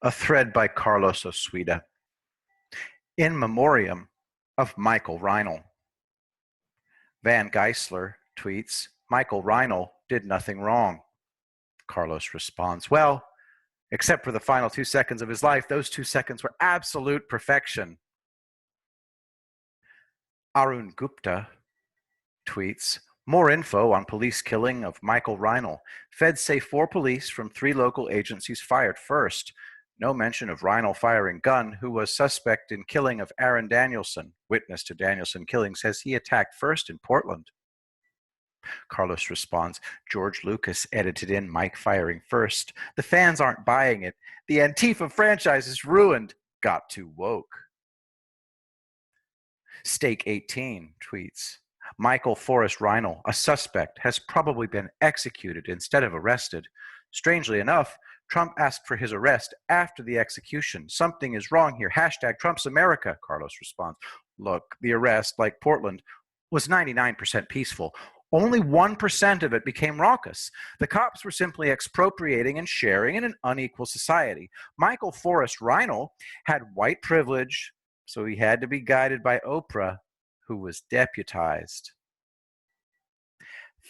A thread by Carlos Oswida. In Memoriam of Michael Reinoehl. Van Geisler tweets, Michael Reinoehl did nothing wrong. Carlos responds, well, except for the final 2 seconds of his life, those 2 seconds were absolute perfection. Arun Gupta tweets, more info on police killing of Michael Reinoehl. Feds say 4 police from 3 local agencies fired first. No mention of Reinoehl firing gun, who was suspect in killing of Aaron Danielson. Witness to Danielson killing says he attacked first in Portland. Carlos responds, George Lucas edited in Mike firing first. The fans aren't buying it. The Antifa franchise is ruined. Got too woke. Stake 18 tweets, Michael Forrest Reinoehl, a suspect, has probably been executed instead of arrested. Strangely enough, Trump asked for his arrest after the execution. Something is wrong here. Hashtag Trump's America, Carlos responds. Look, the arrest, like Portland, was 99% peaceful. Only 1% of it became raucous. The cops were simply expropriating and sharing in an unequal society. Michael Forrest Reinoehl had white privilege, so he had to be guided by Oprah, who was deputized.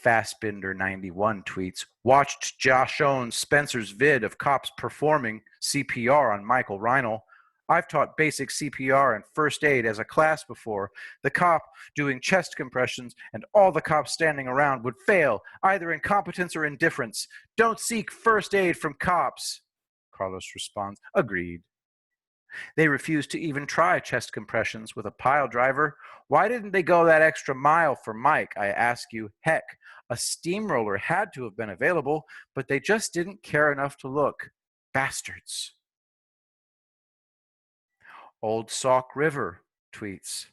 Fastbinder91 tweets, watched Josh Owens Spencer's vid of cops performing CPR on Michael Reinoehl. I've taught basic CPR and first aid as a class before. The cop doing chest compressions and all the cops standing around would fail, either incompetence or indifference. Don't seek first aid from cops. Carlos responds, agreed. They refused to even try chest compressions with a pile driver. Why didn't they go that extra mile for Mike, I ask you? Heck, a steamroller had to have been available, but they just didn't care enough to look. Bastards. Old Sauk River tweets,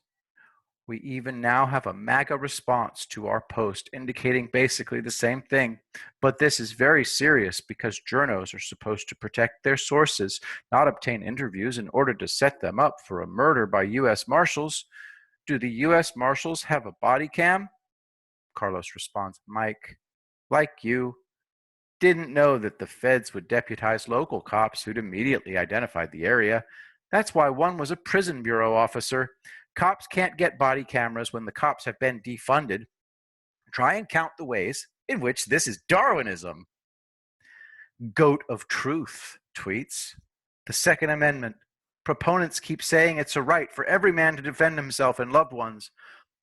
we even now have a MAGA response to our post indicating basically the same thing. But this is very serious because journos are supposed to protect their sources, not obtain interviews in order to set them up for a murder by U.S. Marshals. Do the U.S. Marshals have a body cam? Carlos responds, Mike, like you, didn't know that the feds would deputize local cops who'd immediately identified the area. That's why one was a prison bureau officer. Cops can't get body cameras when the cops have been defunded. Try and count the ways in which this is Darwinism. Goat of Truth tweets, the Second Amendment. Proponents keep saying it's a right for every man to defend himself and loved ones.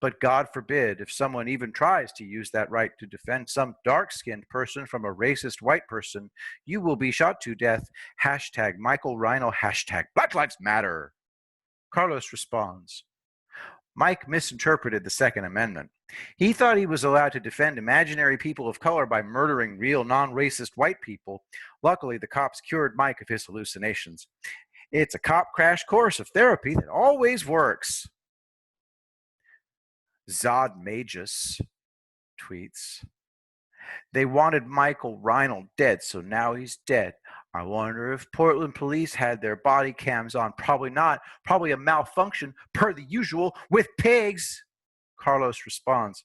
But God forbid if someone even tries to use that right to defend some dark-skinned person from a racist white person, you will be shot to death. Hashtag Michael Reinoehl, hashtag Black Lives Matter. Carlos responds, Mike misinterpreted the Second Amendment. He thought he was allowed to defend imaginary people of color by murdering real non-racist white people. Luckily, the cops cured Mike of his hallucinations. It's a cop crash course of therapy that always works. Zod Magus tweets, they wanted Michael Reinoehl dead, so now he's dead. I wonder if Portland police had their body cams on. Probably not. Probably a malfunction, per the usual, with pigs. Carlos responds,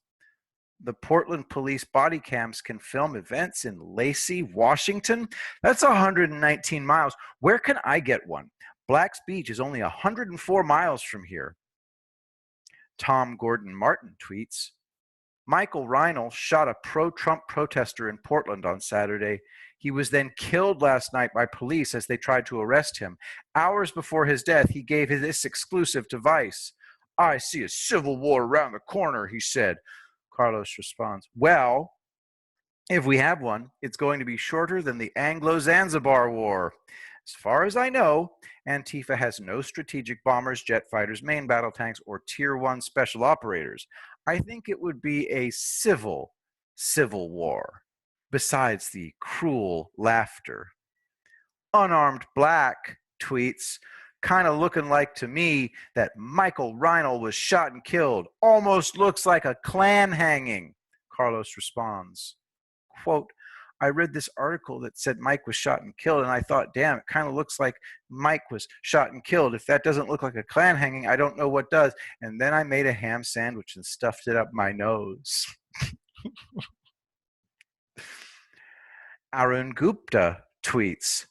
the Portland police body cams can film events in Lacey, Washington? That's 119 miles. Where can I get one? Black's Beach is only 104 miles from here. Tom Gordon Martin tweets, Michael Reinoehl shot a pro-Trump protester in Portland on Saturday. He was then killed last night by police as they tried to arrest him. Hours before his death, he gave this exclusive to Vice. I see a civil war around the corner, he said. Carlos responds, well, if we have one, it's going to be shorter than the Anglo-Zanzibar War. As far as I know, Antifa has no strategic bombers, jet fighters, main battle tanks, or Tier 1 special operators. I think it would be a civil war, besides the cruel laughter. Unarmed Black tweets, kind of looking like to me that Michael Reinoehl was shot and killed. Almost looks like a Klan hanging. Carlos responds, quote, I read this article that said Mike was shot and killed, and I thought, damn, it kind of looks like Mike was shot and killed. If that doesn't look like a Klan hanging, I don't know what does. And then I made a ham sandwich and stuffed it up my nose. Arun Gupta tweets,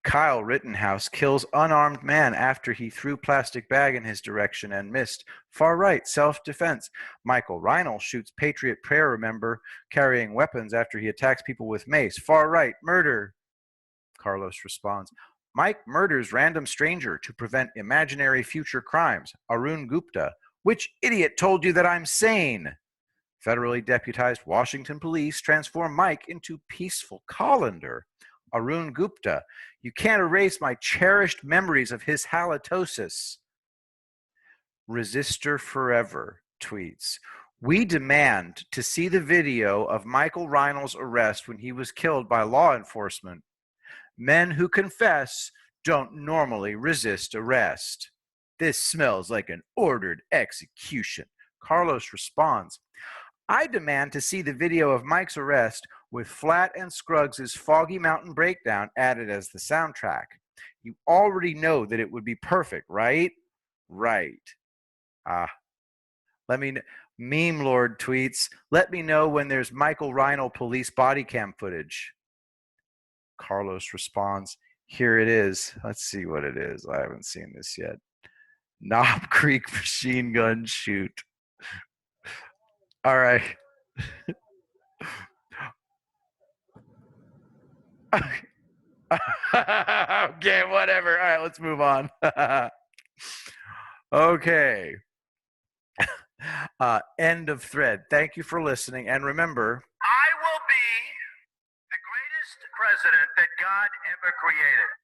Kyle Rittenhouse kills unarmed man after he threw plastic bag in his direction and missed. Far right, self-defense. Michael Reinoehl shoots Patriot Prayer member carrying weapons after he attacks people with mace. Far right, murder. Carlos responds, Mike murders random stranger to prevent imaginary future crimes. Arun Gupta, which idiot told you that I'm sane? Federally deputized Washington police transform Mike into peaceful colander. Arun Gupta, you can't erase my cherished memories of his halitosis. Resistor Forever tweets, we demand to see the video of Michael Reinoehl's arrest when he was killed by law enforcement. Men who confess don't normally resist arrest. This smells like an ordered execution. Carlos responds, I demand to see the video of Mike's arrest with Flat and Scruggs' Foggy Mountain Breakdown added as the soundtrack. You already know that it would be perfect, right? Right. Let me Meme Lord tweets, let me know when there's Michael Reinoehl police body cam footage. Carlos responds, here it is. Let's see what it is. I haven't seen this yet. Knob Creek machine gun shoot. All right. Okay, whatever. All right, let's move on. Okay. End of thread. Thank you for listening. And remember, I will be the greatest president that God ever created.